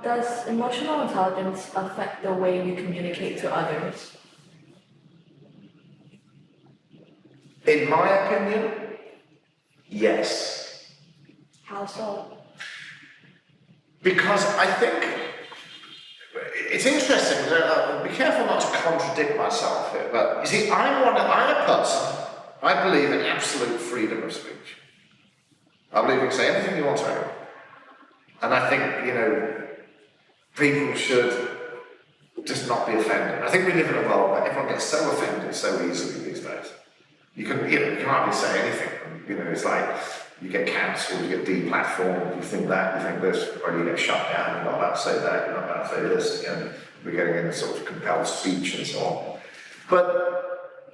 Does emotional intelligence affect the way we communicate to others? In my opinion, yes. How so? Because I think it's interesting. Be careful not to contradict myself here. But you see, I'm a person. I believe in absolute freedom of speech. I believe you can say anything you want to anyone. And I think, people should just not be offended. I think we live in a world where everyone gets so offended so easily these days. You can hardly say anything. It's like you get cancelled, you get deplatformed, you think that, you think this, or you get shut down, you're not allowed to say that, you're not allowed to say this, we're getting into sort of compelled speech and so on. But,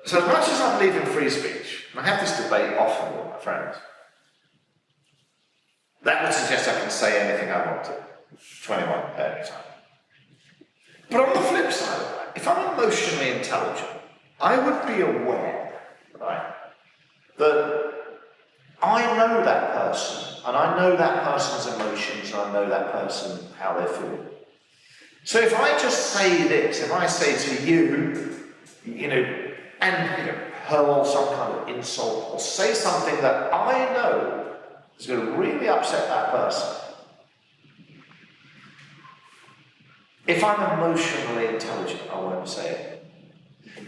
so as much as I believe in free speech, and I have this debate often with my friends, that would suggest I can say anything I want to, 21 at any time. But on the flip side of that, if I'm emotionally intelligent, I would be aware, right, that I know that person, and I know that person's emotions, and I know that person, how they feel. So if I just say this, if I say to you, hurl some kind of insult, or say something that I know is going to really upset that person, if I'm emotionally intelligent, I won't say it.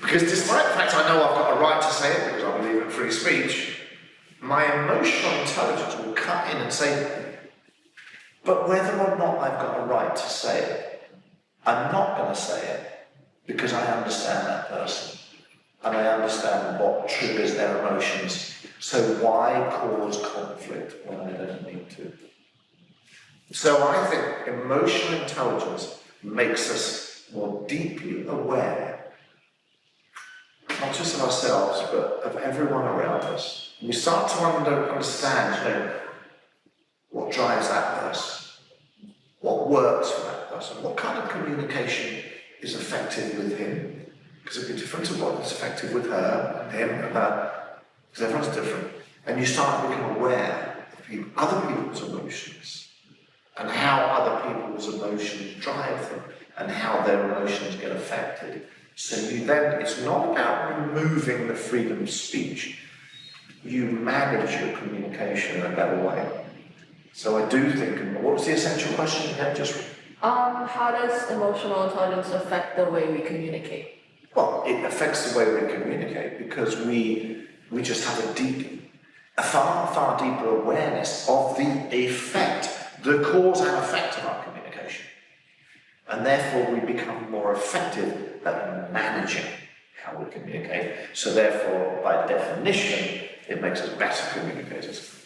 Because despite the fact I know I've got a right to say it because I believe in free speech, my emotional intelligence will cut in and say, but whether or not I've got a right to say it, I'm not going to say it because I understand that person and I understand what triggers their emotions. So why cause conflict when I don't need to? So I think emotional intelligence makes us more deeply aware, not just of ourselves, but of everyone around us. We start to understand, what drives that person, what works for that person, what kind of communication is effective with him, because it'd be different to what is effective with her and him and her, because everyone's different. And you start to become aware of other people's emotions and how other people's emotions drive them and how their emotions get affected. So it's not about removing the freedom of speech. You manage your communication in a better way. So I do think, what was the essential question you had just? How does emotional intelligence affect the way we communicate? Well, it affects the way we communicate because we just have a far, far deeper awareness of the effect, the cause and effect of our communication. And therefore we become more effective at managing how we communicate. So therefore, by definition, it makes us better communicators.